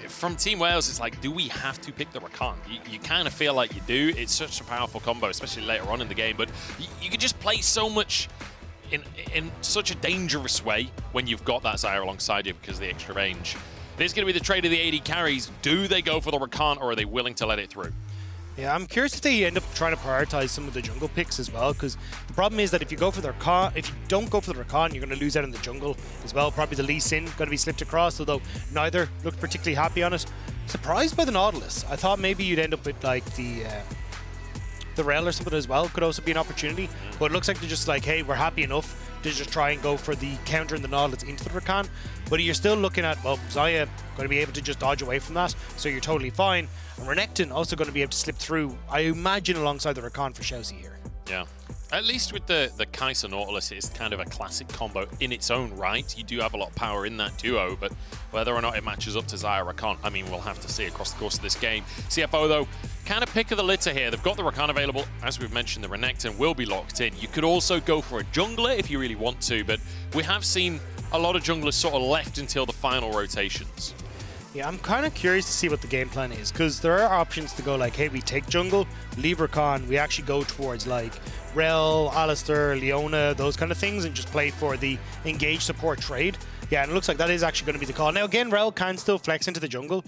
from Team Wales, it's like, do we have to pick the Rakan? You kind of feel like you do. It's such a powerful combo, especially later on in the game, but you could just play so much in such a dangerous way when you've got that Xayah alongside you because of the extra range. It is going to be the trade of the AD carries. Do they go for the Rakan, or are they willing to let it through? Yeah, I'm curious if they end up trying to prioritize some of the jungle picks as well, because the problem is that if you go for the Rakan, if you don't go for the Rakan, you're going to lose out in the jungle as well. Probably the Lee Sin going to be slipped across, although neither looked particularly happy on it. Surprised by the Nautilus. I thought maybe you'd end up with like the Rell or something as well. Could also be an opportunity, but it looks like they're just like, hey, we're happy enough to just try and go for the counter in the Nautilus into the Rakan. But you're still looking at, well, Xayah going to be able to just dodge away from that, so you're totally fine. And Renekton also going to be able to slip through, I imagine, alongside the Rakan for Shiauc here. Yeah. At least with the Kaisa Nautilus, it's kind of a classic combo in its own right. You do have a lot of power in that duo, but whether or not it matches up to Xayah Rakan, I mean, we'll have to see across the course of this game. CFO, though, kind of pick of the litter here. They've got the Rakan available. As we've mentioned, the Renekton will be locked in. You could also go for a jungler if you really want to, but we have seen a lot of junglers sort of left until the final rotations. Yeah, I'm kind of curious to see what the game plan is, because there are options to go like, hey, we take jungle, leave Rakan, we actually go towards like Rell, Alistair, Leona, those kind of things, and just play for the engage support trade. Yeah, and it looks like that is actually going to be the call. Now again, Rell can still flex into the jungle.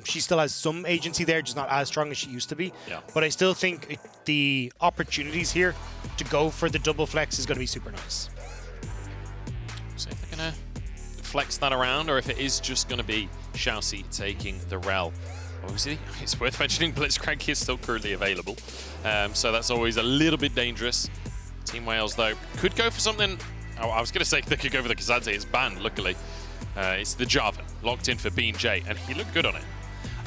She still has some agency there, just not as strong as she used to be. Yeah. But I still think the opportunities here to go for the double flex is going to be super nice. See if they're going to flex that around, or if it is just going to be Shiauc taking the Rell. Obviously, it's worth mentioning Blitzcrank is still currently available, so that's always a little bit dangerous. Team Wales, though, could go for something. Oh, I was going to say they could go for the Kazante. It's banned, luckily. It's the Jarvan, locked in for BeanJ, and he looked good on it.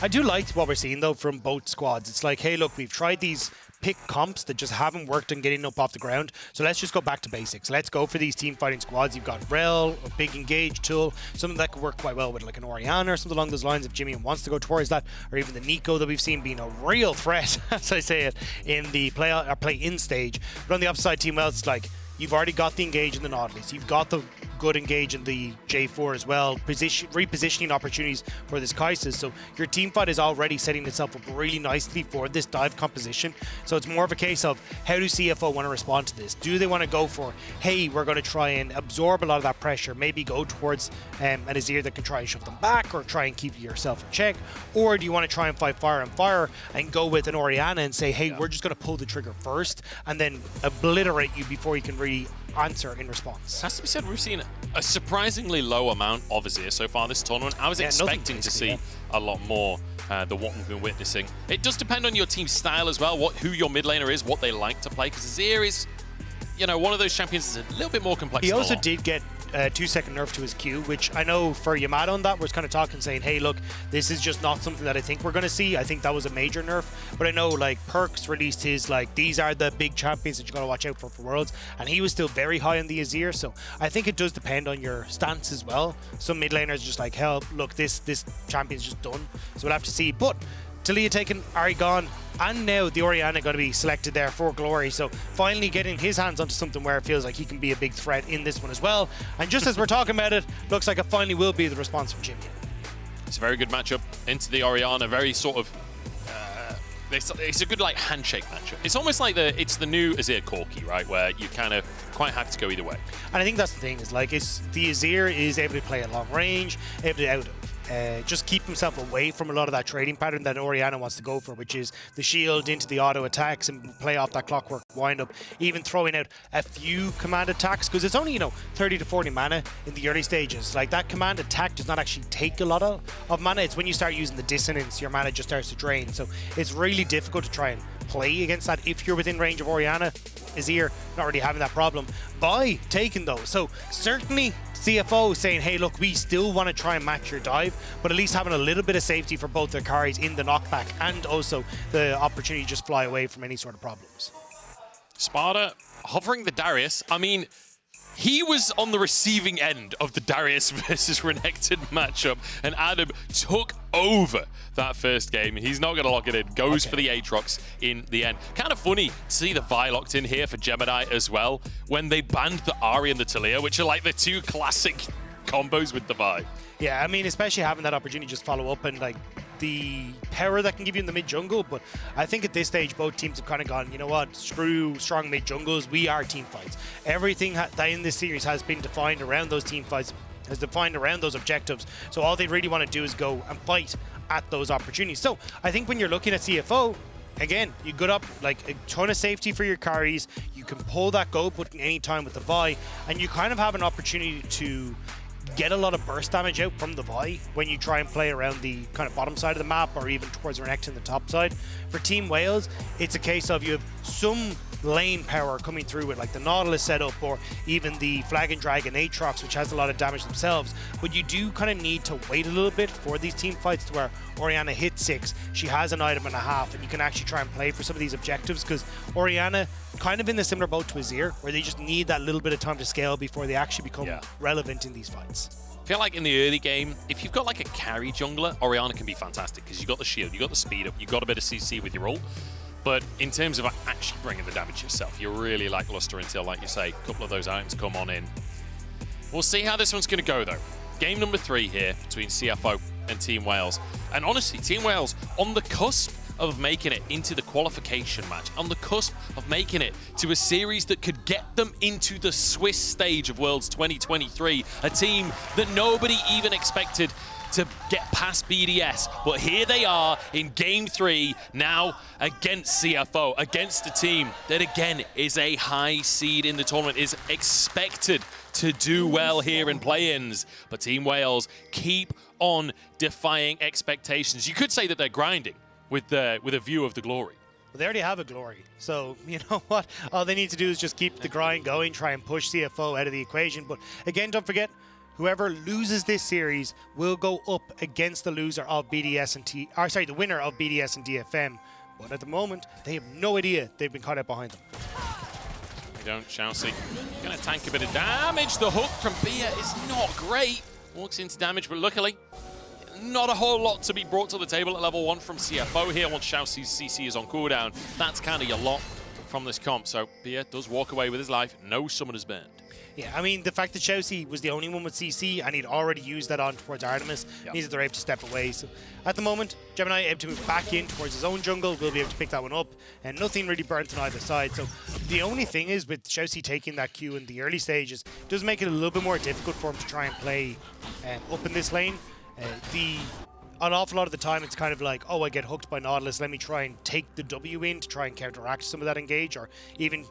I do like what we're seeing, though, from both squads. It's like, hey, look, we've tried these pick comps that just haven't worked on getting up off the ground, so let's just go back to basics. Let's go for these team fighting squads. You've got Rell, a big engage tool, something that could work quite well with like an Orianna or something along those lines if JimieN wants to go towards that, or even the Nico that we've seen being a real threat, as I say it, in the play-in stage. But on the upside, Team Wales, it's like, you've already got the engage in the Nautilus. You've got the good engage in the J4 as well. Repositioning opportunities for this Kaisa. So your team fight is already setting itself up really nicely for this dive composition. So it's more of a case of how do CFO want to respond to this? Do they want to go for, hey, we're going to try and absorb a lot of that pressure, maybe go towards an Azir that can try and shove them back or try and keep yourself in check? Or do you want to try and fight fire and fire and go with an Orianna and say, hey, we're just going to pull the trigger first and then obliterate you before you can really answer in response? Has to be said, we've seen a surprisingly low amount of Azir so far this tournament. I was expecting to see a lot more than what we've been witnessing. It does depend on your team's style as well, who your mid laner is, what they like to play, because Azir is, you know, one of those champions that's a little bit more complex. He also did get a 2-second nerf to his Q, which I know for Yamato on that was kind of talking, saying, hey, look, this is just not something that I think we're going to see. I think that was a major nerf. But I know, like, Perks released his, like, these are the big champions that you got to watch out for Worlds, and he was still very high on the Azir, so I think it does depend on your stance as well. Some mid laners just like, hell, look, this champion's just done, so we'll have to see. But Talia taken, Ari gone, and now the Orianna going to be selected there for Gloryy. So finally getting his hands onto something where it feels like he can be a big threat in this one as well. And just as we're talking about it, looks like it finally will be the response from JimieN. It's a very good matchup into the Orianna. Very sort of, it's a good like handshake matchup. It's almost like it's the new Azir Corki, right? Where you kind of quite happy to go either way. And I think that's the thing, is like, it's the Azir is able to play at long range, able to just keep himself away from a lot of that trading pattern that Orianna wants to go for, which is the shield into the auto attacks and play off that clockwork windup, even throwing out a few command attacks, because it's only, you know, 30 to 40 mana in the early stages. Like, that command attack does not actually take a lot of mana. It's when you start using the dissonance, your mana just starts to drain. So it's really difficult to try and play against that if you're within range of Orianna. Azir not really having that problem by taking those. So certainly CFO saying, hey, look, we still want to try and match your dive, but at least having a little bit of safety for both their carries in the knockback and also the opportunity to just fly away from any sort of problems. Sparda hovering the Darius. I mean, he was on the receiving end of the Darius versus Renekton matchup, and Adam took over that first game. He's not going to lock it in. Goes for the Aatrox in the end. Kind of funny to see the Vi locked in here for Gemini as well, when they banned the Ahri and the Talia, which are like the two classic combos with the Vi. Yeah, I mean, especially having that opportunity to just follow up and like the power that can give you in the mid jungle. But I think at this stage, both teams have kind of gone, you know what, screw strong mid jungles. We are team fights. Everything that in this series has been defined around those team fights, has defined around those objectives. So all they really want to do is go and fight at those opportunities. So I think when you're looking at CFO, again, you got up like a ton of safety for your carries. You can pull that go button anytime with the Vi, and you kind of have an opportunity to get a lot of burst damage out from the Vi when you try and play around the kind of bottom side of the map or even towards Renekton, the top side. For Team Wales, it's a case of you have some lane power coming through with like the Nautilus setup or even the Flag and Dragon Aatrox, which has a lot of damage themselves. But you do kind of need to wait a little bit for these team fights to where Orianna hits 6, she has an item and a half, and you can actually try and play for some of these objectives, because Orianna kind of in the similar boat to Azir, where they just need that little bit of time to scale before they actually become relevant in these fights. I feel like in the early game, if you've got like a carry jungler, Orianna can be fantastic because you've got the shield, you've got the speed up, you've got a bit of CC with your ult. But in terms of actually bringing the damage yourself, you're really lackluster until, like you say, a couple of those items come on in. We'll see how this one's going to go, though. Game number 3 here between CFO and Team Wales. And honestly, Team Wales on the cusp of making it into the qualification match, on the cusp of making it to a series that could get them into the Swiss stage of Worlds 2023, a team that nobody even expected to get past BDS, but here they are in Game 3 now against CFO, against a team that again is a high seed in the tournament, is expected to do well here in play-ins, but Team Wales keep on defying expectations. You could say that they're grinding with a view of the Gloryy. Well, they already have a Gloryy, so you know what? All they need to do is just keep the grind going, try and push CFO out of the equation. But again, don't forget, whoever loses this series will go up against the loser of BDS and the winner of BDS and DFM. But at the moment, they have no idea they've been caught out behind them. They don't. Shiauc gonna tank a bit of damage. The hook from Bia is not great. Walks into damage, but luckily, not a whole lot to be brought to the table at level 1 from CFO here once Shiauc's CC is on cooldown. That's kind of your lot from this comp. So Bia does walk away with his life. No summoners burned. Yeah, I mean, the fact that Shiauc was the only one with CC and he'd already used that on towards Artemis means that they're able to step away. So at the moment, Gemini able to move back in towards his own jungle, will be able to pick that one up, and nothing really burnt on either side. So the only thing is with Shiauc taking that Q in the early stages, it does make it a little bit more difficult for him to try and play up in this lane. An awful lot of the time, it's kind of like, oh, I get hooked by Nautilus, let me try and take the W in to try and counteract some of that engage, or even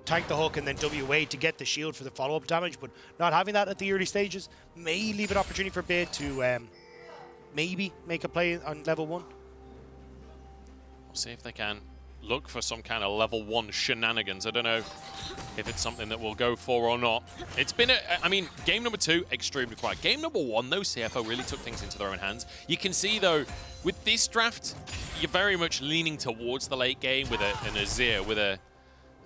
tank the hook and then WA to get the shield for the follow-up damage. But not having that at the early stages may leave an opportunity for Bid to maybe make a play on level 1. We'll see if they can look for some kind of level 1 shenanigans. I don't know if it's something that we'll go for or not. It's been, I mean, game number 2, extremely quiet. Game number 1, though, CFO really took things into their own hands. You can see, though, with this draft, you're very much leaning towards the late game with an Azir, with a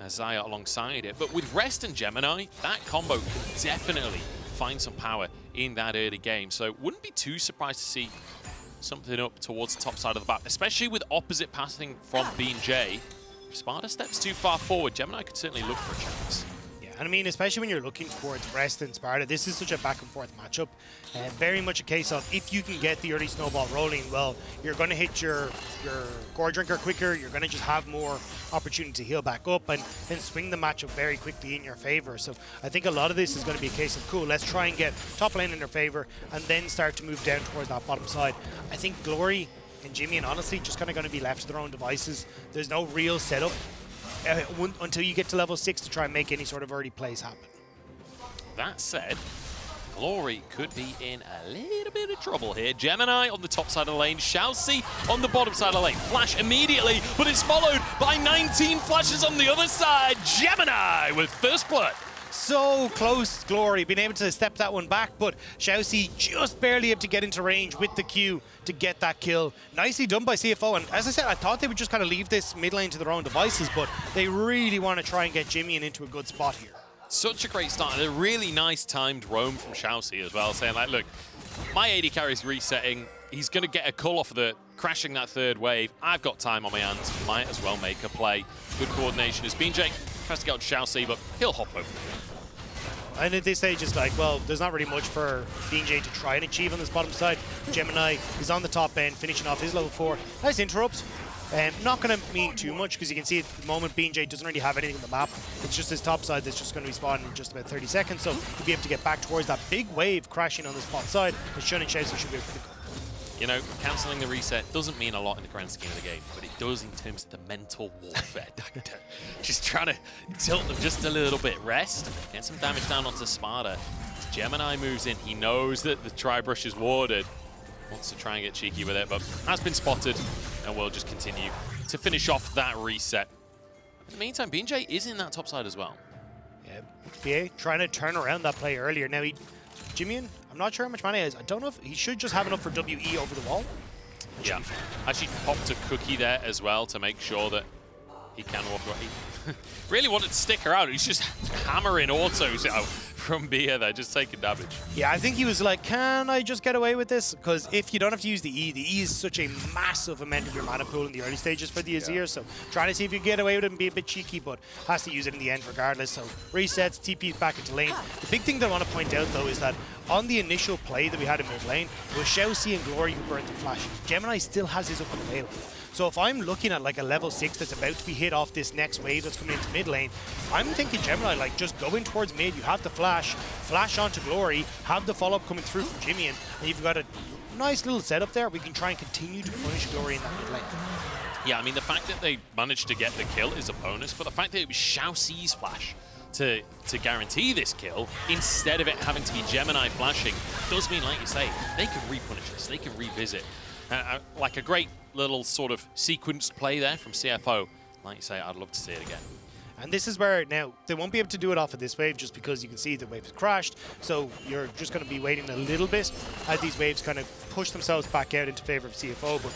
Xayah alongside it. But with Rest and Gemini, that combo could definitely find some power in that early game. So wouldn't be too surprised to see something up towards the top side of the map, especially with opposite passing from BeanJ. If Sparda steps too far forward, Gemini could certainly look for a chance. And I mean, especially when you're looking towards Rest and Sparda, this is such a back and forth matchup. Very much a case of if you can get the early snowball rolling, well, you're going to hit your Gore Drinker quicker, you're going to just have more opportunity to heal back up and then swing the matchup very quickly in your favor. So I think a lot of this is going to be a case of, cool, let's try and get top lane in their favor and then start to move down towards that bottom side. I think Gloryy and JimieN, honestly, just kind of going to be left to their own devices. There's no real setup until you get to level 6 to try and make any sort of early plays happen. That said, Gloryy could be in a little bit of trouble here. Gemini on the top side of the lane, Shiauc on the bottom side of the lane. Flash immediately, but it's followed by 19 flashes on the other side. Gemini with first blood. So close, Gloryy, being able to step that one back, but Shiauc just barely able to get into range with the Q to get that kill. Nicely done by CFO, and as I said, I thought they would just kind of leave this mid lane to their own devices, but they really want to try and get JimieN into a good spot here. Such a great start, and a really nice timed roam from Shiauc as well, saying like, look, my AD carry's resetting, he's going to get a cull off of the crashing that third wave, I've got time on my hands, might as well make a play. Good coordination as BeanJ tries to get out Shiauc, but he'll hop over. And at this stage, it's like, well, there's not really much for BeanJ to try and achieve on this bottom side. Gemini is on the top end, finishing off his level 4. Nice interrupt. Not going to mean too much because you can see at the moment BeanJ doesn't really have anything on the map. It's just his top side that's just going to be spawning in just about 30 seconds. So he'll be able to get back towards that big wave crashing on this bot side. And Shunn and Shiauc should be able to pick up. You know, cancelling the reset doesn't mean a lot in the grand scheme of the game, but it does in terms of the mental warfare. Dagda just trying to tilt them just a little bit. Rest, get some damage down onto Sparda. Gemini moves in. He knows that the tri-brush is warded. Wants to try and get cheeky with it, but has been spotted, and will just continue to finish off that reset. In the meantime, BeanJ is in that top side as well. Yeah, BA trying to turn around that play earlier. Now, JimieN, I'm not sure how much mana he has. I don't know if he should just have enough for WE over the wall. Yeah, actually popped a cookie there as well to make sure that he can walk away. He really wanted to stick her out. He's just hammering autos out from Bia there, just taking damage. Yeah, I think he was like, can I just get away with this? Because if you don't have to use the E is such a massive amount of your mana pool in the early stages for the Azir, so trying to see if you can get away with it and be a bit cheeky, but has to use it in the end regardless. So resets, TPs back into lane. The big thing that I want to point out though is that on the initial play that we had in mid lane, it was Shiauc and Gloryy who burnt the flash. Gemini still has his up and available. So if I'm looking at like a level 6 that's about to be hit off this next wave that's coming into mid lane, I'm thinking Gemini, like just going towards mid, you have the flash onto Gloryy, have the follow-up coming through from JimieN, and you've got a nice little setup there. We can try and continue to punish Gloryy in that mid lane. Yeah, I mean, the fact that they managed to get the kill is a bonus, but the fact that it was Shiauc's flash to guarantee this kill, instead of it having to be Gemini flashing, does mean, like you say, they can repunish this, they can revisit. Like a great little sort of sequenced play there from CFO. Like you say, I'd love to see it again. And this is where, now, they won't be able to do it off of this wave just because you can see the wave has crashed. So you're just going to be waiting a little bit as these waves kind of push themselves back out into favor of CFO. But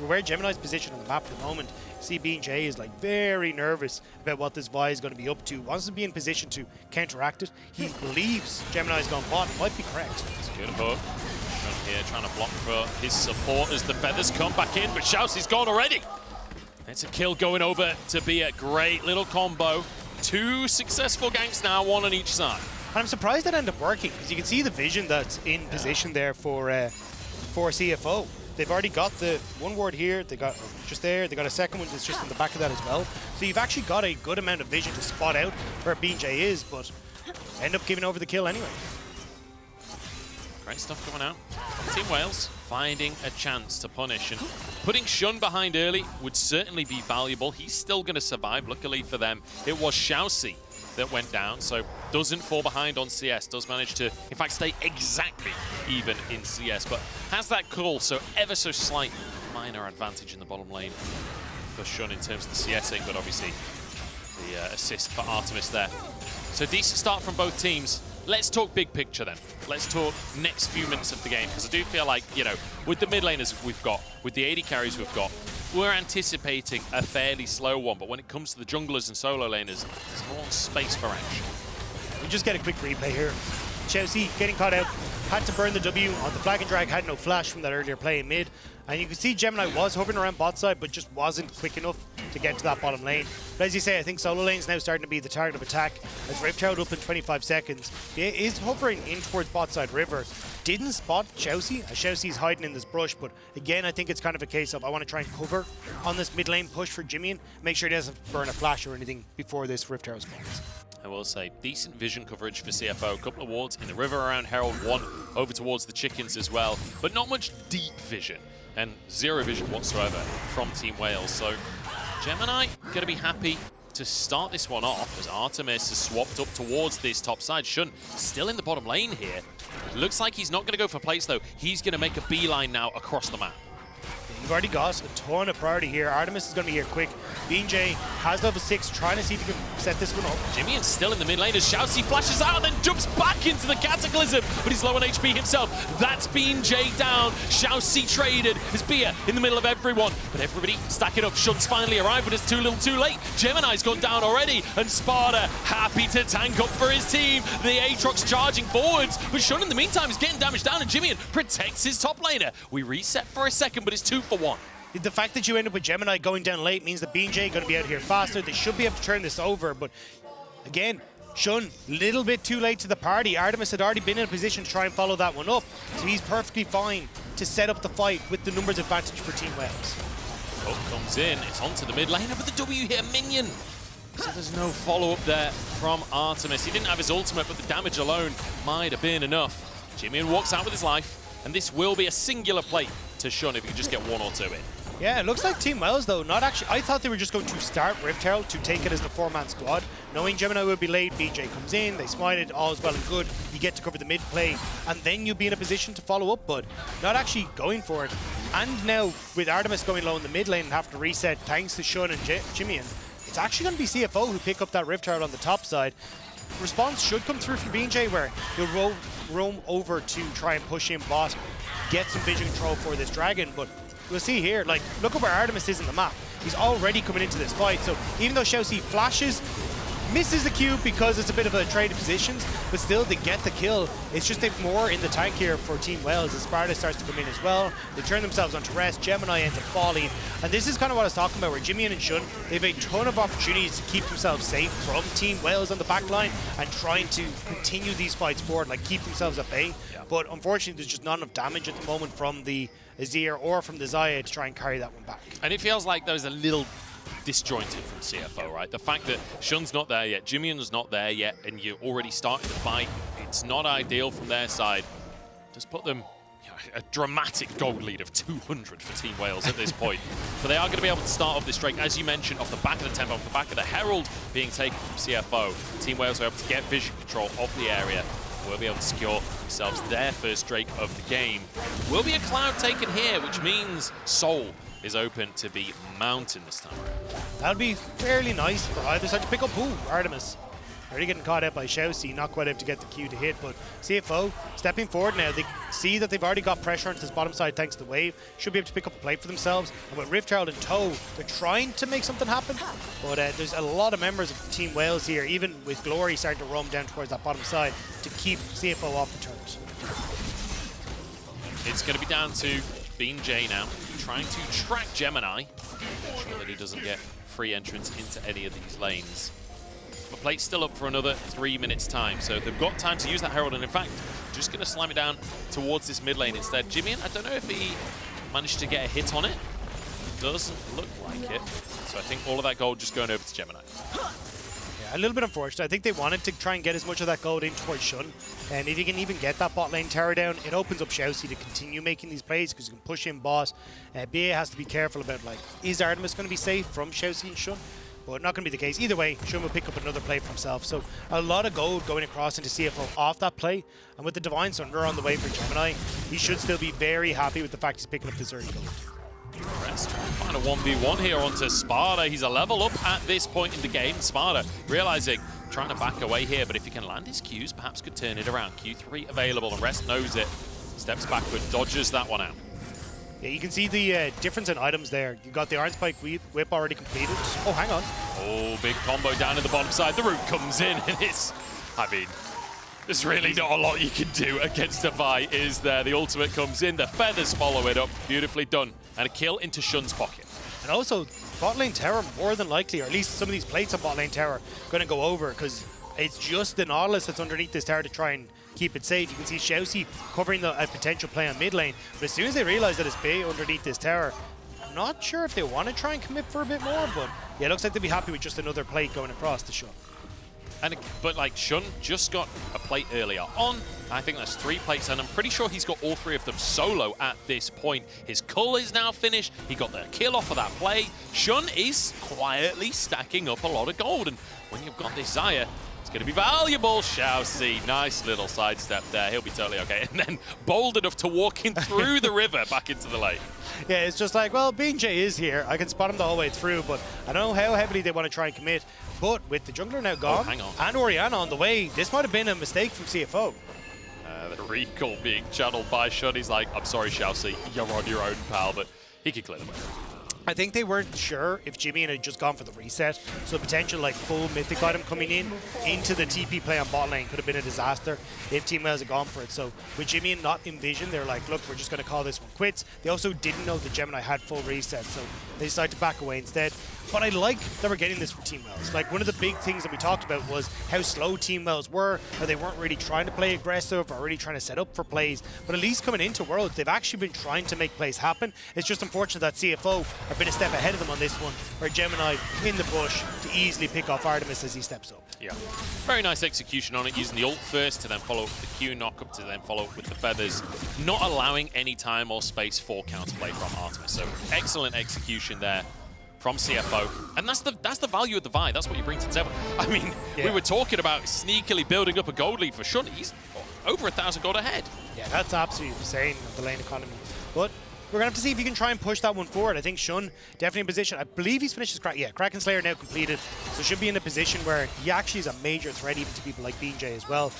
where Gemini's position on the map at the moment, see BeanJ is like very nervous about what this Vi is going to be up to. Wants to be in position to counteract it. He believes Gemini's gone bot. Might be correct. It's good hook. Shunn here trying to block for his support as the feathers come back in, but Shiauc's gone already. It's a kill going over to be a great little combo. 2 successful ganks now, 1 on each side. And I'm surprised that ended up working because you can see the vision that's in position there for CFO. They've already got the one ward here, they got just there, they got a second one that's just in the back of that as well. So you've actually got a good amount of vision to spot out where BeanJ is, but end up giving over the kill anyway. Great stuff coming out. Team Wales finding a chance to punish, and putting Shunn behind early would certainly be valuable. He's still going to survive. Luckily for them, it was Shiauc that went down, so doesn't fall behind on CS, does manage to, in fact, stay exactly even in CS, but has that call, so ever so slight minor advantage in the bottom lane for Shunn in terms of the CSing, but obviously the assist for Artemis there. So decent start from both teams. Let's talk big picture then. Let's talk next few minutes of the game, because I do feel like, you know, with the mid laners we've got, with the AD carries we've got, we're anticipating a fairly slow one, but when it comes to the junglers and solo laners, there's more space for action. We just get a quick replay here. Shiauc getting caught out, had to burn the W on the flag and drag, had no flash from that earlier play in mid. And you can see Gemini was hovering around bot side, but just wasn't quick enough to get to that bottom lane. But as you say, I think solo lane's now starting to be the target of attack. As Rift Herald up in 25 seconds, he is hovering in towards bot side river. Didn't spot Shiauc, as Shiauc's hiding in this brush, but again, I think it's kind of a case of I want to try and cover on this mid lane push for JimieN, make sure he doesn't burn a flash or anything before this Rift Herald spawns. I will say, decent vision coverage for CFO. A couple of wards in the river around Herald, 1 over towards the chickens as well, but not much deep vision, and 0 vision whatsoever from Team Wales. So Gemini going to be happy to start this one off as Artemis has swapped up towards this top side. Shunn still in the bottom lane here. Looks like he's not going to go for plates though. He's going to make a beeline now across the map. You've already got a ton of priority here. Artemis is going to be here quick. BeanJ has level 6, trying to see if he can set this one up. JimieN's still in the mid lane as Shiauc flashes out and then jumps back into the Cataclysm, but he's low on HP himself. That's BeanJ down. Shiauc traded. There's Bia in the middle of everyone, but everybody stacking up. Shunn's finally arrived, but it's too little too late. Gemini's gone down already, and Sparda happy to tank up for his team. The Aatrox charging forwards, but Shunn in the meantime is getting damaged down, and JimieN protects his top laner. We reset for a second, but it's 2 for 1. The fact that you end up with Gemini going down late means that BeanJ going to be out here faster. They should be able to turn this over, but again, Shunn, little bit too late to the party. Artemis had already been in a position to try and follow that one up, so he's perfectly fine to set up the fight with the numbers advantage for Team Wales. Hook comes in, it's onto the mid lane, but the W hit a minion. So there's no follow-up there from Artemis. He didn't have his ultimate, but the damage alone might have been enough. JimieN walks out with his life, and this will be a singular plate to Shunn if he can just get 1 or 2 in. Yeah, it looks like Team Wales, though, not actually... I thought they were just going to start Rift Herald to take it as the 4-man squad. Knowing Gemini would be late, BeanJ comes in, they smite it, all is well and good. You get to cover the mid play, and then you'll be in a position to follow up, but not actually going for it. And now, with Artemis going low in the mid lane and having to reset thanks to Shunn and JimieN, it's actually going to be CFO who pick up that Rift Herald on the top side. Response should come through from BeanJ, where he'll roam over to try and push in bot, get some vision control for this dragon, but we'll see here, like, look at where Artemis is in the map. He's already coming into this fight, so even though Shiauc flashes, misses the Q because it's a bit of a trade of positions, but still they get the kill. It's just they've more in the tank here for Team Wales as Sparda starts to come in as well. They turn themselves onto rest, Gemini ends up falling, and this is kind of what I was talking about, where JimieN and Shunn, they have a ton of opportunities to keep themselves safe from Team Wales on the back line and trying to continue these fights forward, like keep themselves at bay. Yeah. But unfortunately, there's just not enough damage at the moment from the Azir or from the Xayah to try and carry that one back. And it feels like there's a little disjointed from CFO, right? The fact that Shunn's not there yet, JimieN's not there yet, and you're already starting to fight, it's not ideal from their side. Just put them a dramatic gold lead of 200 for Team Wales at this point. But they are going to be able to start off this Drake, as you mentioned, off the back of the tempo, off the back of the Herald being taken from CFO. Team Wales are able to get vision control of the area. Will be able to secure themselves their first Drake of the game. Will be a Cloud taken here, which means Soul is open to be Mountain this time around. That would be fairly nice for either side to pick up Artemis. Already getting caught out by Shiauc, not quite able to get the Q to hit, but CFO stepping forward now. They see that they've already got pressure onto this bottom side thanks to the wave. Should be able to pick up a plate for themselves. And with Rift Herald in tow, they're trying to make something happen. But there's a lot of members of Team Wales here, even with Gloryy starting to roam down towards that bottom side to keep CFO off the turns. It's going to be down to BeanJ now, trying to track Gemini. Ensure that he doesn't get free entrance into any of these lanes. The plate's still up for another 3 minutes time, so they've got time to use that Herald, and in fact, just going to slam it down towards this mid lane instead. JimieN, I don't know if he managed to get a hit on it. Doesn't look like it. So I think all of that gold just going over to Gemini. Yeah, a little bit unfortunate. I think they wanted to try and get as much of that gold in towards Shunn, and if you can even get that bot lane tower down, it opens up Shiauc to continue making these plays because you can push in boss. BA has to be careful about, like, is Artemis going to be safe from Shiauc and Shunn? But not going to be the case. Either way, Shunn will pick up another play for himself. So a lot of gold going across into CFO off that play. And with the Divine Sunder on the way for Gemini, he should still be very happy with the fact he's picking up this early gold. Rest trying to find a 1v1 here onto Sparda. He's a level up at this point in the game. Sparda realizing, trying to back away here, but if he can land his Qs, perhaps could turn it around. Q3 available, and Rest knows it. Steps backward, dodges that one out. Yeah, you can see the difference in items there. You got the Iron Spike whip already completed. Oh, hang on. Oh, big combo down at the bottom side. The root comes in, and it's, I mean, there's really not a lot you can do against a Vi, is there? The ultimate comes in, the feathers follow it up. Beautifully done. And a kill into Shunn's pocket. And also, bot lane tower, more than likely, or at least some of these plates on bot lane tower, going to go over, because it's just the Nautilus that's underneath this tower to try and keep it safe. You can see Shiauc covering a potential play on mid lane, but as soon as they realize that it's Bay underneath this tower, I'm not sure if they want to try and commit for a bit more, but yeah, it looks like they'll be happy with just another plate going across the Shunn. But like, Shunn just got a plate earlier on. I think that's 3 plates, and I'm pretty sure he's got all 3 of them solo at this point. His cull is now finished. He got the kill off of that play. Shunn is quietly stacking up a lot of gold, and when you've got this Xayah, it's going to be valuable. Shiauc, nice little sidestep there. He'll be totally okay. And then bold enough to walk in through the river back into the lane. Yeah, it's just like, well, BeanJ is here. I can spot him the whole way through, but I don't know how heavily they want to try and commit. But with the jungler now gone, hang on, and Orianna on the way, this might have been a mistake from CFO. The recall being channeled by Shunn. He's like, I'm sorry, Shiauc, you're on your own, pal, but he can clear them. I think they weren't sure if JimieN had just gone for the reset, so potential like full mythic item coming in into the TP play on bot lane could have been a disaster if Team Wales had gone for it. So with JimieN not in vision, they're like, look, we're just going to call this one quits. They also didn't know that Gemini had full reset, so they decided to back away instead. But I like that we're getting this from Team Wales. Like, one of the big things that we talked about was how slow Team Wales were, how they weren't really trying to play aggressive or really trying to set up for plays. But at least coming into Worlds, they've actually been trying to make plays happen. It's just unfortunate that CFO have been a step ahead of them on this one, where Gemini in the bush to easily pick off Artemis as he steps up. Yeah, very nice execution on it, using the ult first to then follow up with the Q knock-up to then follow up with the feathers, not allowing any time or space for counterplay from Artemis. So excellent execution there from CFO, and that's the value of the Vi. That's what you bring to the table. I mean, we were talking about sneakily building up a gold lead for Shunn. He's over 1,000 gold ahead. Yeah, that's absolutely insane with the lane economy. But we're gonna have to see if he can try and push that one forward. I think Shunn definitely in position. I believe he's finished his Kraken Slayer now completed, so should be in a position where he actually is a major threat even to people like BeanJ as well.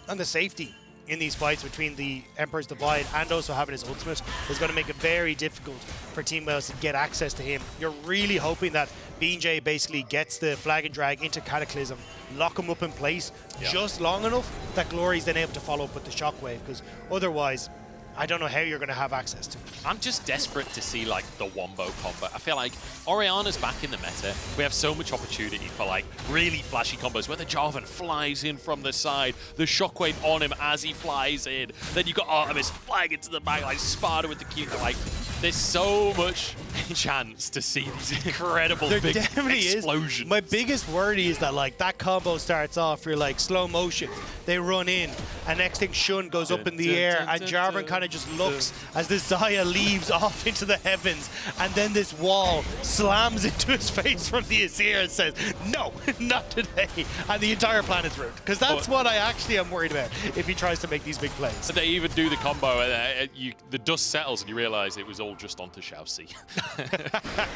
And the safety in these fights between the Emperor's Divide and also having his ultimate is going to make it very difficult for Team Wales to get access to him. You're really hoping that BeanJ basically gets the flag and drag into Cataclysm, lock him up in place just long enough that Glory's then able to follow up with the Shockwave, because otherwise I don't know how you're going to have access to it. I'm just desperate to see like the Wombo combo. I feel like Orianna's back in the meta. We have so much opportunity for like really flashy combos where the Jarvan flies in from the side, the Shockwave on him as he flies in. Then you got Artemis flying into the back like Sparda with the Q. Like, there's so much chance to see these incredible big explosions. My biggest worry is that like that combo starts off, you're like slow motion, they run in, and next thing Shunn goes up in the air, and Jarvan kind of just looks as this Xayah leaves off into the heavens, and then this wall slams into his face from the Azir and says, no, not today, and the entire planet's ruined. Because that's what I actually am worried about if he tries to make these big plays. They even do the combo, and the dust settles, and you realize it was all just onto Shiauc.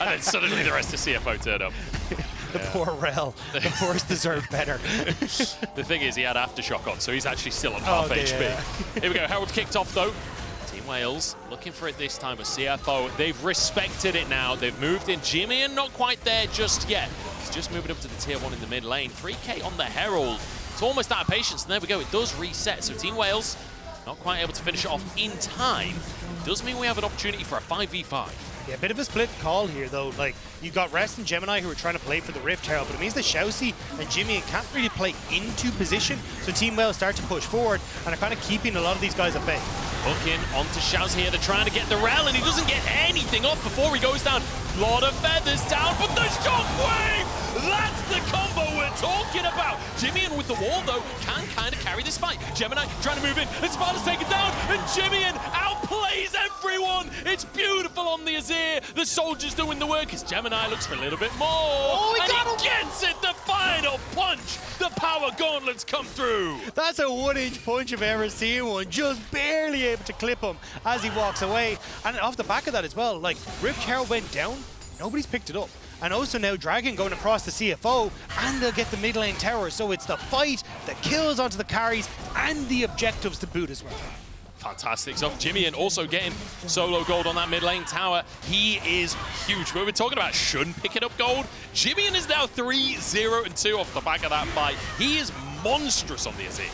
And then suddenly the rest of CFO turned up. The poor Rell. The horse deserved better. The thing is, he had Aftershock on, so he's actually still on half HP. Here we go. Herald kicked off, though. Team Wales looking for it this time with CFO. They've respected it now. They've moved in. JimieN not quite there just yet. He's just moving up to the tier 1 in the mid lane. 3K on the Herald. It's almost out of patience, and there we go. It does reset. So Team Wales not quite able to finish it off in time. Does mean we have an opportunity for a 5v5. Yeah, a bit of a split call here, though. Like, you got Rest and Gemini who are trying to play for the Rift Herald, but it means that Shiauc and JimieN can't really play into position, so Team Wales start to push forward and are kind of keeping a lot of these guys at bay. Hooking onto Shiauc here. They're trying to get the Rell, and he doesn't get anything off before he goes down. Lot of feathers down, but the Shockwave! That's the combo we're talking about. JimieN with the wall, though, can kind of carry this fight. Gemini trying to move in, and Sparda's taken down, and JimieN outplays everyone. It's beautiful on the Azir. The soldiers doing the work as Gemini looks for a little bit more. Oh, he gets it, the final punch. The power gauntlets come through. That's a 1-inch punch I've ever seen one. Just barely able to clip him as he walks away. And off the back of that as well, like, Rift Herald went down, nobody's picked it up. And also now Dragon going across the CFO, and they'll get the mid lane tower. So it's the fight, the kills onto the carries, and the objectives to boot as well. Fantastic stuff. JimieN also getting solo gold on that mid lane tower. He is huge. We were talking about Shunn picking up gold. JimieN is now 3-0-2 off the back of that fight. He is monstrous on the Azir.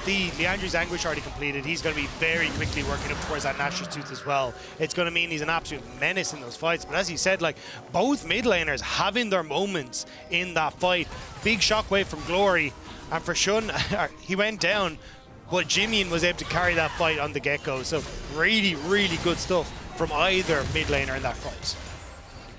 The Leandri's Anguish already completed. He's going to be very quickly working up towards that Nashor's Tooth as well. It's going to mean he's an absolute menace in those fights. But as he said, like, both mid laners having their moments in that fight. Big shockwave from Gloryy, and for Shunn, he went down, but JimieN was able to carry that fight on the get-go. So really, really good stuff from either mid laner in that fight.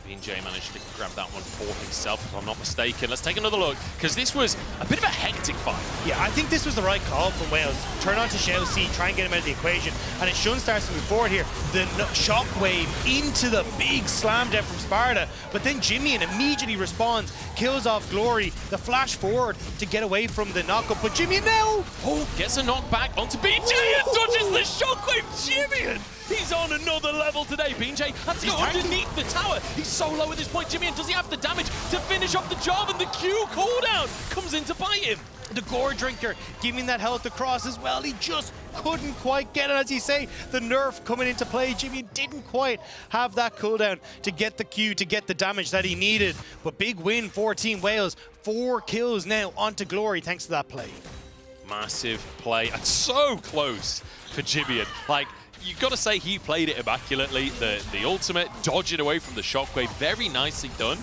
BeanJ managed to grab that one for himself, if I'm not mistaken. Let's take another look, because this was a bit of a hectic fight. Yeah, I think this was the right call from Wales. Turn on to Shiauc, try and get him out of the equation. And as Shunn starts to move forward here, the shockwave into the big slam down from Sparda. But then JimieN immediately responds, kills off Gloryy, the flash forward to get away from the knockup. But JimieN now! Oh, gets a knockback onto BeanJ and dodges the shockwave. JimieN! He's on another level today. BeanJ has to go underneath the tower. He's so low at this point. JimieN, does he have the damage to finish off the job? And the Q cooldown comes in to bite him. The Gore Drinker giving that health across as well. He just couldn't quite get it. As you say, the nerf coming into play. JimieN didn't quite have that cooldown to get the Q, to get the damage that he needed. But big win for Team Wales. 4 kills now onto Gloryy thanks to that play. Massive play and so close for JimieN. Like, you've got to say he played it immaculately. The ultimate, dodging away from the shockwave, very nicely done.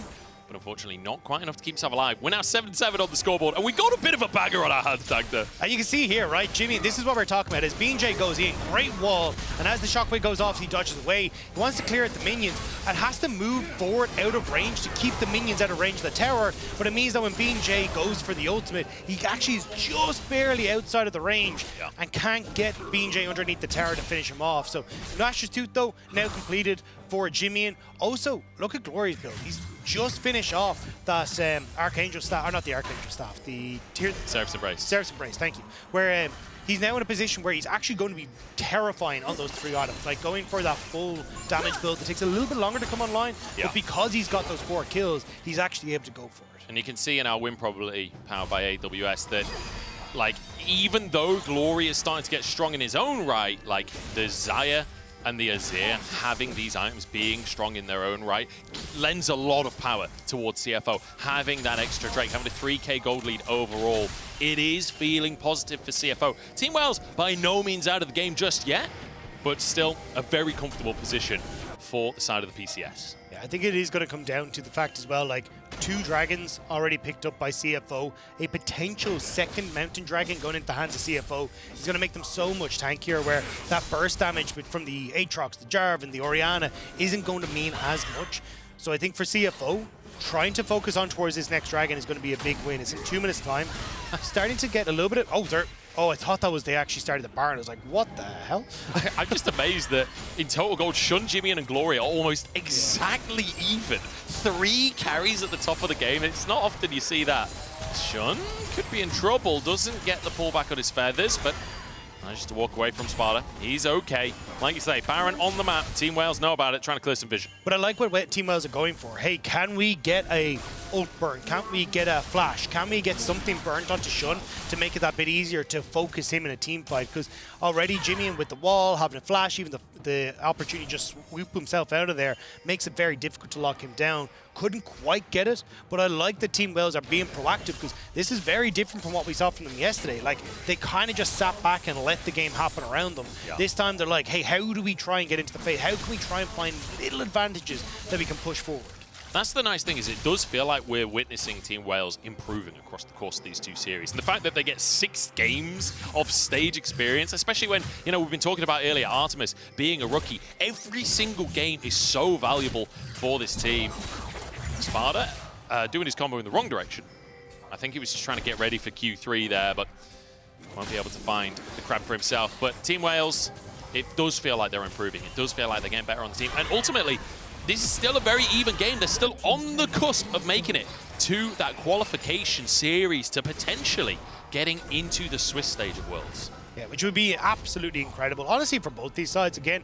But unfortunately not quite enough to keep himself alive. We're now 7-7 on the scoreboard, and we got a bit of a bagger on our hands, Dagda. And you can see here, right, JimieN, this is what we're talking about, as BeanJ goes in, great wall, and as the shockwave goes off, he dodges away. He wants to clear out the minions, and has to move forward out of range to keep the minions out of range of the tower, but it means that when BeanJ goes for the ultimate, he actually is just barely outside of the range, and can't get BeanJ underneath the tower to finish him off. So, Nash's Tooth, though, now completed for JimieN. Also, look at Gloryy's build. He's just finished off that Archangel staff, or not the Archangel staff, the tier... Seraph's Embrace. Seraph's Embrace, thank you. Where he's now in a position where he's actually going to be terrifying on those 3 items. Like going for that full damage build that takes a little bit longer to come online, but because he's got those 4 kills, he's actually able to go for it. And you can see in our win probability powered by AWS that, like, even though Gloryy is starting to get strong in his own right, like the Xayah and the Azir having these items being strong in their own right lends a lot of power towards CFO. Having that extra Drake, having a 3k gold lead overall, it is feeling positive for CFO. Team Wales by no means out of the game just yet, but still a very comfortable position for the side of the PCS. Yeah, I think it is going to come down to the fact as well, like 2 dragons already picked up by CFO, a potential 2nd mountain dragon going into the hands of CFO is going to make them so much tankier, where that burst damage from the Aatrox, the Jarvan, the Orianna isn't going to mean as much. So I think for CFO, trying to focus on towards this next dragon is going to be a big win. It's in 2 minutes time. Starting to get a little bit of... Oh, I thought that was they actually started the bar, and I was like, what the hell? I'm just amazed that in total gold, Shunn, JimieN, and Gloryy are almost exactly even. 3 carries at the top of the game. It's not often you see that. Shunn could be in trouble. Doesn't get the pullback on his feathers, but manages to walk away from Sparda. He's okay. Like you say, Baron on the map. Team Wales know about it, trying to clear some vision. But I like what Team Wales are going for. Hey, can we get a ult burn? Can't we get a flash? Can we get something burnt onto Shunn to make it that bit easier to focus him in a team fight? Because already JimieN with the wall, having a flash, even the opportunity to just swoop himself out of there makes it very difficult to lock him down. Couldn't quite get it, but I like that Team Wales are being proactive, because this is very different from what we saw from them yesterday. Like, they kind of just sat back and let the game happen around them. This time they're like, hey, how do we try and get into the fight? How can we try and find little advantages that we can push forward? That's the nice thing, is it does feel like we're witnessing Team Wales improving across the course of these 2 series. And the fact that they get 6 games of stage experience, especially when, you know, we've been talking about earlier, Artemis being a rookie, every single game is so valuable for this team. Sparda doing his combo in the wrong direction. I think he was just trying to get ready for Q3 there, but won't be able to find the crab for himself. But Team Wales, it does feel like they're improving. It does feel like they're getting better on the team. And ultimately, this is still a very even game. They're still on the cusp of making it to that qualification series, to potentially getting into the Swiss stage of Worlds. Yeah, which would be absolutely incredible. Honestly, for both these sides, again,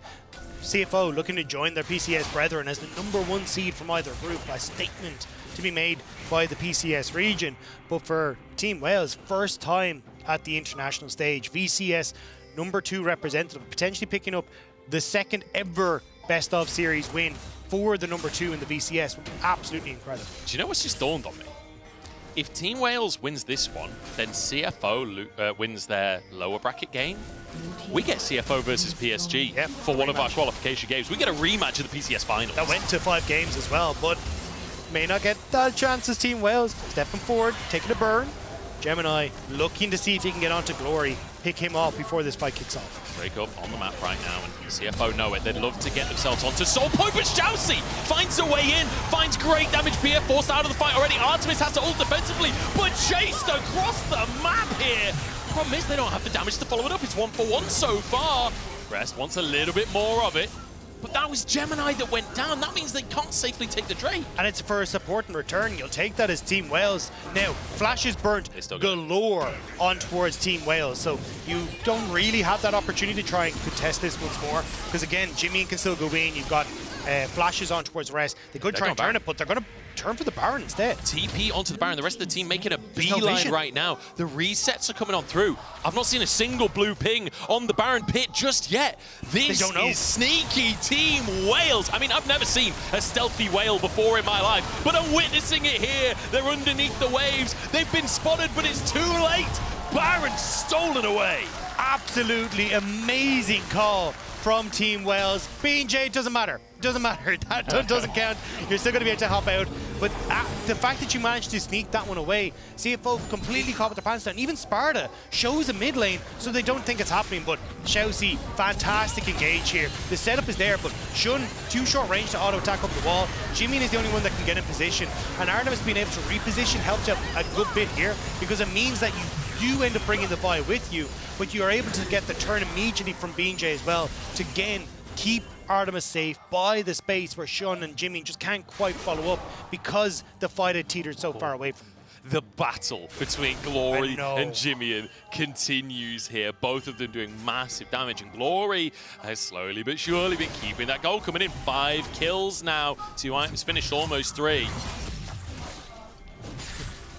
CFO looking to join their PCS brethren as the #1 seed from either group, a statement to be made by the PCS region. But for Team Wales, first time at the international stage, VCS #2 representative, potentially picking up the 2nd ever best of series win for the #2 in the VCS would be absolutely incredible. Do you know what's just dawned on me? If Team Wales wins this one, then CFO wins their lower bracket game. We get CFO versus PSG for one of our qualification games. We get a rematch of the PCS finals. That went to 5 games as well, but may not get that chance as Team Wales. Stepping forward, taking a burn. Gemini looking to see if he can get onto Gloryy, pick him off before this fight kicks off. Drake up on the map right now, and CFO know it. They'd love to get themselves onto Soul Point, but Shiauc finds a way in, finds great damage here, forced out of the fight already. Artemis has to ult defensively, but chased across the map here. Problem is, they don't have the damage to follow it up. It's 1 for 1 so far. Rest wants a little bit more of it. But that was Gemini that went down. That means they can't safely take the Drake. And it's for a support in return. You'll take that as Team Wales. Now, flashes burnt galore on towards Team Wales. So you don't really have that opportunity to try and contest this once more. Because again, JimieN can still go in. You've got flashes on towards rest. They could try and turn it, but they're going to turn for the Baron instead. TP onto the Baron. The rest of the team making a beeline right now. The resets are coming on through. I've not seen a single blue ping on the Baron pit just yet. This is sneaky Team Wales. I mean, I've never seen a stealthy whale before in my life, but I'm witnessing it here. They're underneath the waves. They've been spotted, but it's too late. Baron stolen away. Absolutely amazing call from Team Wales. BeanJ, doesn't matter. Doesn't matter. That doesn't count. You're still going to be able to hop out. But the fact that you managed to sneak that one away, CFO completely caught with their pants down. Even Sparda shows a mid lane, so they don't think it's happening. But Shiauc, fantastic engage here. The setup is there, but Shunn, too short range to auto attack up the wall. JimieN is the only one that can get in position. And Artemis being able to reposition helped out a good bit here, because it means that you end up bringing the buy with you, but you are able to get the turn immediately from BeanJ as well to again keep Artemis safe by the space where Shunn and JimieN just can't quite follow up because the fight had teetered so far away from them. The battle between Gloryy and JimieN continues here. Both of them doing massive damage, and Gloryy has slowly but surely been keeping that goal coming in. 5 kills now. 2 items finished, almost 3.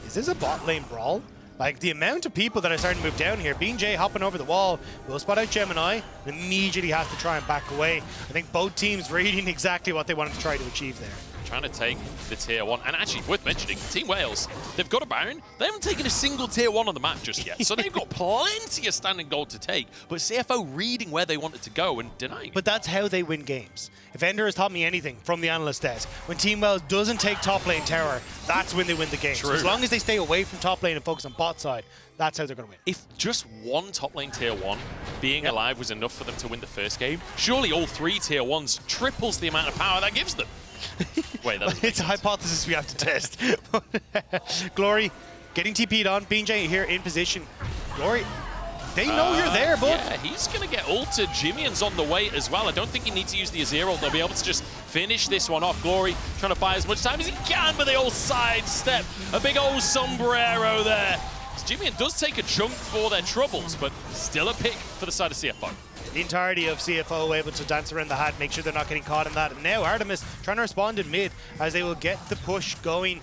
Is this a bot lane brawl? Like, the amount of people that are starting to move down here. BeanJ hopping over the wall, will spot out Gemini, and immediately has to try and back away. I think both teams reading exactly what they wanted to try to achieve there. Trying to take the tier 1, and actually worth mentioning, Team Wales, they've got a Baron. They haven't taken a single tier 1 on the map just yet, so they've got plenty of standing gold to take, but CFO reading where they wanted to go and denying. But that's how they win games. If Ender has taught me anything from the analyst desk, when Team Wales doesn't take top lane tower, that's when they win the game. So as long as they stay away from top lane and focus on bot side, that's how they're going to win. If just one top lane tier 1 being alive was enough for them to win the first game, surely all 3 tier 1s triples the amount of power that gives them. Wait, it's a hypothesis we have to test. Gloryy getting TP'd on. BeanJ here in position. Gloryy, they know you're there, bud. Yeah, he's going to get ulted. JimieN's on the way as well. I don't think he needs to use the Azir ult. They'll be able to just finish this one off. Gloryy trying to buy as much time as he can, but they all sidestep. A big old sombrero there. JimieN does take a chunk for their troubles, but still a pick for the side of CFO. The entirety of CFO able to dance around the hat, make sure they're not getting caught in that. And now Artemis trying to respond in mid as they will get the push going.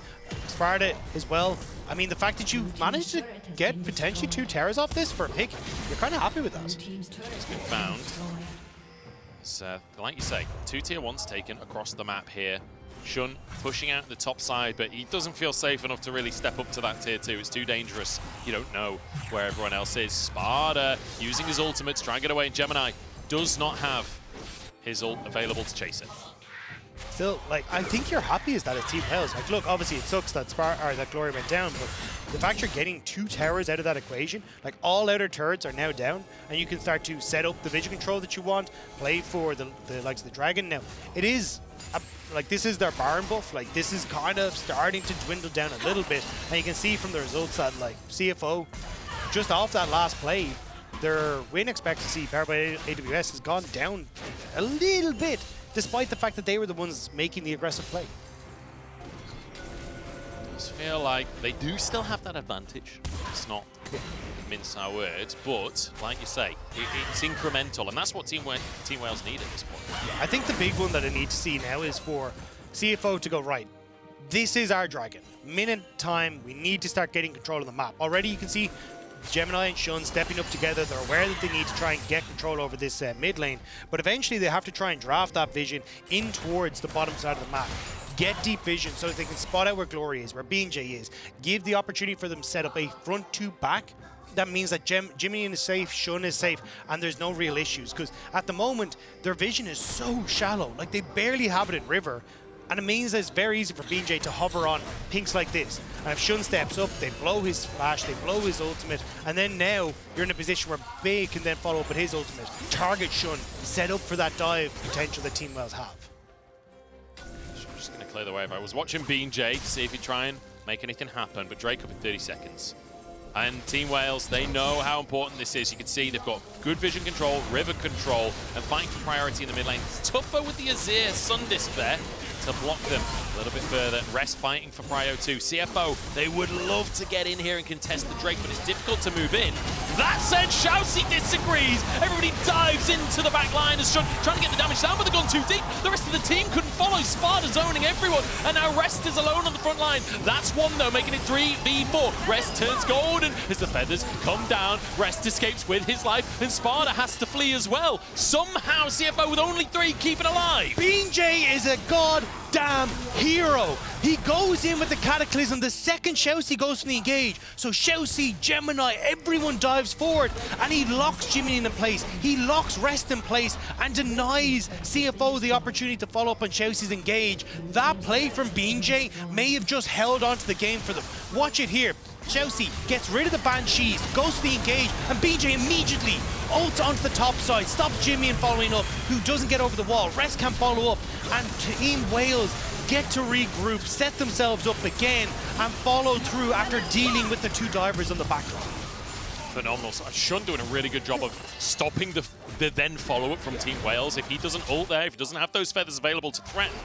Sparda as well. I mean, the fact that you managed to get potentially 2 towers off this for a pick, you're kind of happy with that. It's been found. So, like you say, 2 tier 1s taken across the map here. Shunn pushing out the top side, but he doesn't feel safe enough to really step up to that tier 2. It's too dangerous. You don't know where everyone else is. Sparda using his ultimate to try and get away. Gemini does not have his ult available to chase it. Still, like, I think you're happy as that as Team Wales. Like, look, obviously it sucks that that Gloryy went down, but the fact you're getting 2 towers out of that equation, like all outer turrets are now down, and you can start to set up the vision control that you want, play for the likes of the Dragon. Now, it is like, this is their Baron buff. Like, this is kind of starting to dwindle down a little bit, and you can see from the results that, like, CFO, just off that last play, their win expectancy powered by AWS has gone down a little bit, despite the fact that they were the ones making the aggressive play. It does feel like they do still have that advantage. It's not mince our words, but like you say, it's incremental, and that's what Team Wales need at this point. Yeah, I think the big one that I need to see now is for CFO to go, right, this is our Dragon. Minute time, we need to start getting control of the map. Already you can see Gemini and Shunn stepping up together. They're aware that they need to try and get control over this mid lane, but eventually they have to try and draft that vision in towards the bottom side of the map. Get deep vision so that they can spot out where Gloryy is, where BeanJ is. Give the opportunity for them to set up a front 2 back. That means that JimieN is safe, Shunn is safe, and there's no real issues. Because at the moment, their vision is so shallow. Like, they barely have it in River. And it means that it's very easy for BeanJ to hover on pinks like this. And if Shunn steps up, they blow his flash, they blow his ultimate, and then now you're in a position where Bay can then follow up with his ultimate. Target Shunn, set up for that dive potential that Team Wales have. Just going to clear the way. I was watching BeanJ to see if he'd try and make anything happen, but Drake up in 30 seconds. And Team Wales, they know how important this is. You can see they've got good vision control, river control, and fighting for priority in the mid lane. It's tougher with the Azir Sundisc there to block them a little bit further. Rest fighting for prio too. CFO, they would love to get in here and contest the Drake, but it's difficult to move in. That said, Shiauc disagrees. Everybody dives into the back line as Shunn trying to get the damage down, but they've gone too deep. The rest of the team couldn't follow. Sparda zoning everyone, and now Rest is alone on the front line. That's one though, making it 3v4. Rest turns golden as the feathers come down. Rest escapes with his life, and Sparda has to flee as well. Somehow CFO with only 3 keep it alive. BeanJ is a goddamn hero. He goes in with the Cataclysm the second Shiauc goes from the engage. So Shiauc, Gemini, everyone dives forward, and he locks JimieN in place. He locks Rest in place and denies CFO the opportunity to follow up on Shiauc's engage. That play from BeanJ may have just held on to the game for them. Watch it here. Shiauc gets rid of the Banshees, goes to the engage, and BeanJ immediately ults onto the top side, stops JimieN following up, who doesn't get over the wall. Rest can follow up, and Team Wales get to regroup, set themselves up again, and follow through after dealing with the 2 divers on the back line. Phenomenal. So Shunn doing a really good job of stopping the then follow-up from Team Wales. If he doesn't ult there, if he doesn't have those feathers available to threaten,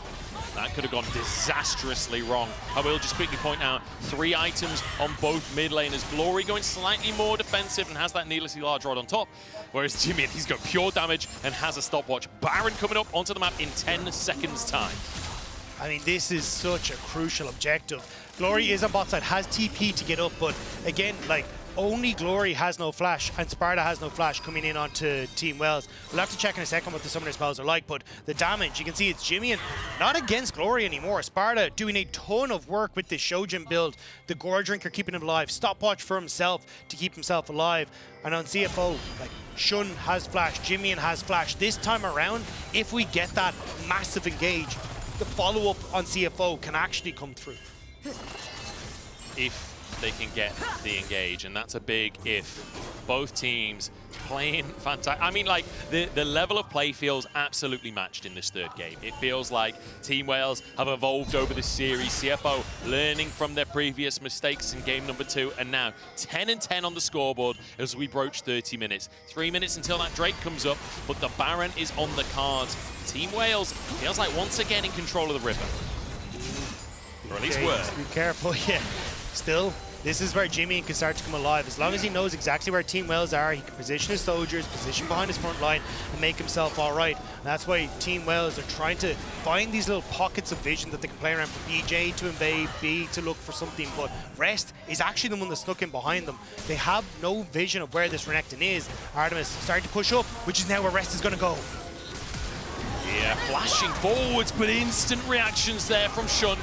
that could have gone disastrously wrong. I will just quickly point out 3 items on both mid laners. Gloryy going slightly more defensive and has that needlessly large rod on top, whereas JimieN, he's got pure damage and has a stopwatch. Baron coming up onto the map in 10 seconds time. I mean, this is such a crucial objective. Gloryy is on bot side, has TP to get up, but again, like, only Gloryy has no flash, and Sparda has no flash coming in onto Team Wales. We'll have to check in a second what the summoner spells are like, but the damage, you can see it's JimieN not against Gloryy anymore. Sparda doing a ton of work with this Shojin build. The Gore Drinker keeping him alive, stopwatch for himself to keep himself alive. And on CFO, like, Shunn has flash, JimieN has flash. This time around, if we get that massive engage, the follow-up on CFO can actually come through. If they can get the engage, and that's a big if. Both teams playing fantastic. I mean, like, the level of play feels absolutely matched in this 3rd game. It feels like Team Wales have evolved over this series. CFO learning from their previous mistakes in game number 2, and now 10-10 on the scoreboard as we broach 30 minutes. 3 minutes until that Drake comes up, but the Baron is on the cards. Team Wales feels like once again in control of the river. Or at least were. Be careful, yeah. Still, this is where JimieN can start to come alive. As long as he knows exactly where Team Wales are, he can position his soldiers, position behind his front line, and make himself all right. And that's why Team Wales are trying to find these little pockets of vision that they can play around for BJ to invade, B to look for something, but Rest is actually the one that snuck in behind them. They have no vision of where this Renekton is. Artemis starting to push up, which is now where Rest is going to go. Yeah, flashing forwards, but instant reactions there from Shunn.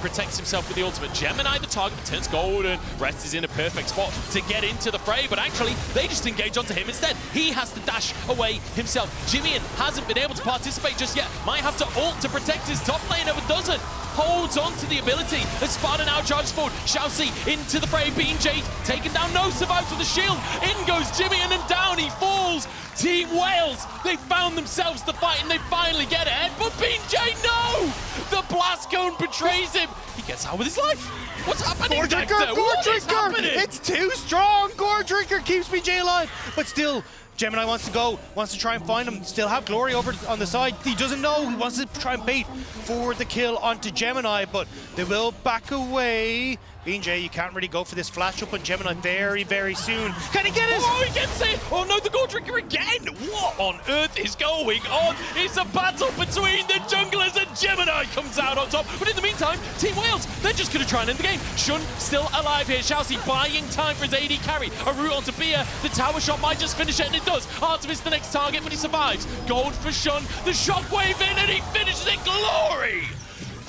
Protects himself with the ultimate. Gemini, the target, turns golden. Rest is in a perfect spot to get into the fray, but actually, they just engage onto him instead. He has to dash away himself. JimieN hasn't been able to participate just yet. Might have to ult to protect his top laner, but doesn't. Holds on to the ability as Sparda now charges forward. Shiauc into the fray. BeanJ taken down. No survives with the shield. In goes JimieN and down he falls. Team Wales, they found themselves the fight and they finally get ahead, but BeanJ, no! The blast cone betrays him. He gets out with his life. What's happening? Gore Drinker! Gore Drinker! It's too strong! Gore Drinker keeps BJ alive, but still, Gemini wants to go, wants to try and find him, still have Gloryy over on the side. He doesn't know, he wants to try and bait for the kill onto Gemini, but they will back away. BeanJ, you can't really go for this flash up on Gemini very, very soon. Can he get it? Oh, he gets it! Oh no, the Gore Drinker again! What on earth is going on? It's a battle between the junglers and Gemini comes out on top. But in the meantime, Team Wales, they're just going to try and end the game. Shunn still alive here. Shiauc buying time for his AD carry. A route onto Bia. The tower shot might just finish it, and it does. Artemis the next target, but he survives. Gold for Shunn. The shockwave in, and he finishes it. Gloryy!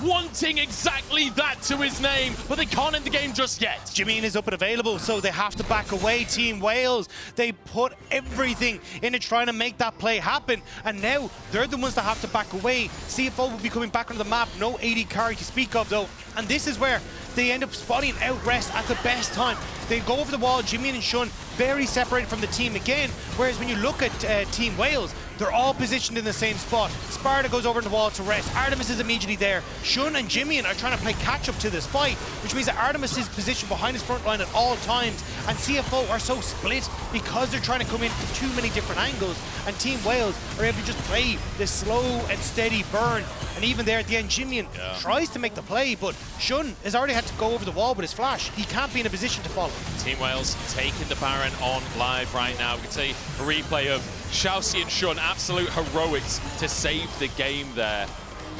Wanting exactly that to his name, but they can't end the game just yet. JimieN is up and available, so they have to back away. Team Wales, they put everything into trying to make that play happen, and now they're the ones that have to back away. CFO will be coming back onto the map, no AD carry to speak of though, and this is where they end up spotting out Rest at the best time. They go over the wall, JimieN and Shunn very separated from the team again, whereas when you look at Team Wales, They're all positioned in the same spot. Sparda goes over the wall to rest. Artemis is immediately there. Shunn and JimieN are trying to play catch-up to this fight, which means that Artemis is positioned behind his front line at all times, and CFO are so split because they're trying to come in from too many different angles, and Team Wales are able to just play this slow and steady burn. And even there at the end, JimieN tries to make the play, but Shunn has already had to go over the wall with his flash. He can't be in a position to follow. Team Wales taking the Baron on live right now. We can see a replay of Shiauc and Shunn, absolute heroics to save the game there.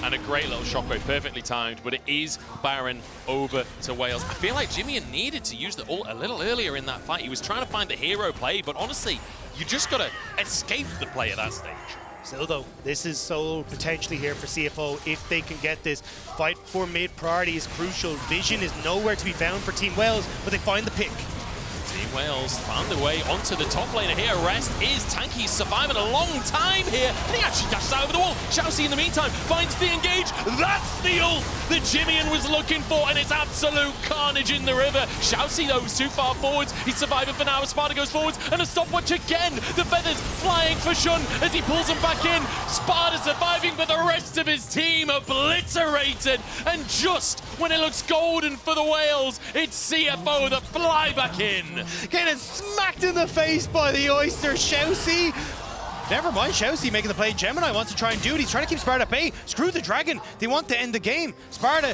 And a great little shockwave, perfectly timed, but it is Baron over to Wales. I feel like JimieN needed to use the ult a little earlier in that fight. He was trying to find the hero play, but honestly, you just got to escape the play at that stage. Still though, this is sole potentially here for CFO if they can get this. Fight for mid priority is crucial. Vision is nowhere to be found for Team Wales, but they find the pick. Team Wales found their way onto the top laner here. Rest is tanky, surviving a long time here, and he actually dashes out over the wall. Shiauc in the meantime finds the engage. That's the ult that JimieN was looking for, and it's absolute carnage in the river. Shiauc though is too far forwards. He's surviving for now as Sparda goes forwards, and a stopwatch again. The feathers flying for Shunn as he pulls them back in. Sparda surviving, but the rest of his team obliterated. And just when it looks golden for the Wales, it's CFO that fly back in. Getting smacked in the face by the Oyster. Shiauc. Never mind, Shiauc making the play. Gemini wants to try and do it. He's trying to keep Sparda at bay. Screw the dragon. They want to end the game. Sparda,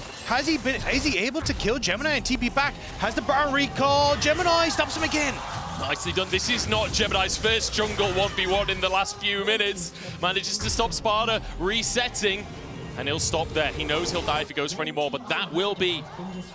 is he able to kill Gemini and TP back? Has the Baron recall. Gemini stops him again. Nicely done. This is not Gemini's first jungle 1v1 in the last few minutes. Manages to stop Sparda resetting, and he'll stop there. He knows he'll die if he goes for any more, but that will be...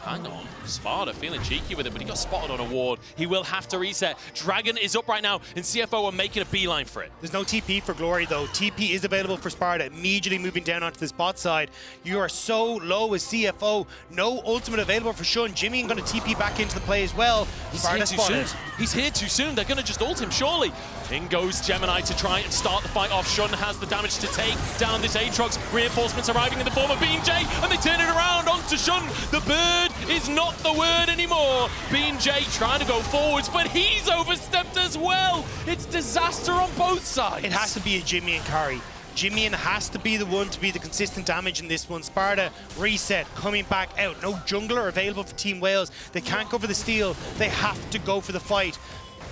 Hang on. Sparda feeling cheeky with it, but he got spotted on a ward. He will have to reset. Dragon is up right now, and CFO are making a beeline for it. There's no TP for Gloryy, though. TP is available for Sparda, immediately moving down onto this bot side. You are so low as CFO. No ultimate available for Shunn. JimieN going to TP back into the play as well. He's here too soon. He's here too soon. They're going to just ult him, surely. In goes Gemini to try and start the fight off. Shunn has the damage to take down this Aatrox. Reinforcements arriving in the form of BeanJ, and they turn it around onto Shunn. The bird is not the word anymore. BeanJ trying to go forwards, but he's overstepped as well. It's disaster on both sides. It has to be a JimieN carry. JimieN has to be the one to be the consistent damage in this one. Sparda reset, coming back out. No jungler available for Team Wales. They can't go for the steal. They have to go for the fight.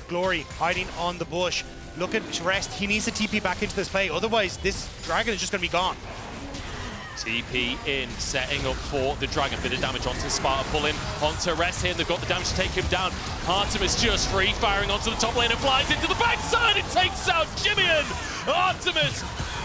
Gloryy hiding on the bush. Look at Rest. He needs to TP back into this play. Otherwise, this dragon is just going to be gone. TP in, setting up for the dragon. Bit of damage onto Sparta, pulling onto Rest here. They've got the damage to take him down. Artemis just free firing onto the top lane and flies into the backside and takes out JimieN. Artemis,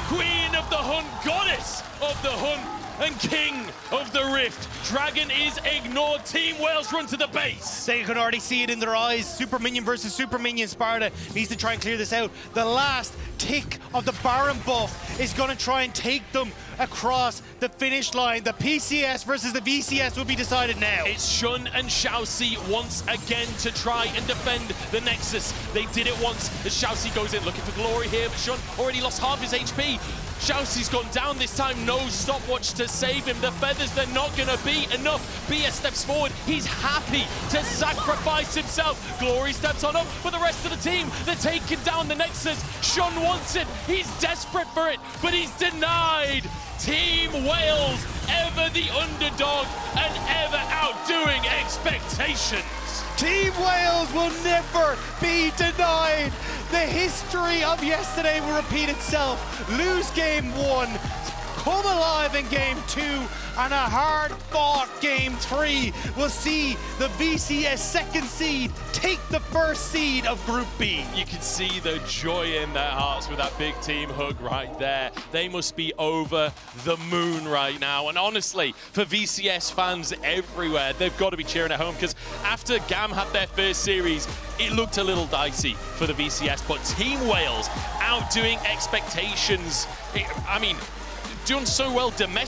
queen of the hunt, goddess of the hunt, and king of the rift. Dragon is ignored. Team Wales run to the base. They can already see it in their eyes. Super minion versus super minion. Sparda needs to try and clear this out. The last tick of the Baron buff is going to try and take them across the finish line. The PCS versus the VCS will be decided now. It's Shunn and Shiauc once again to try and defend the Nexus. They did it once as Shiauc goes in looking for Gloryy here, but Shunn already lost half his HP. Shiauc's gone down this time, no stopwatch to save him. The feathers, they're not going to be enough. BS steps forward, he's happy to sacrifice himself. Gloryy steps on up for the rest of the team. They're taking down the Nexus. Shunn wants it, he's desperate for it, but he's denied. Team Wales, ever the underdog and ever outdoing expectations. Team Wales will never be denied. The history of yesterday will repeat itself. Lose game 1, come alive in game 2, and a hard-fought game 3 will see the VCS second seed take the first seed of Group B. You can see the joy in their hearts with that big team hug right there. They must be over the moon right now. And honestly, for VCS fans everywhere, they've got to be cheering at home, because after GAM had their first series, it looked a little dicey for the VCS, but Team Wales outdoing expectations. I mean, doing so well domestically.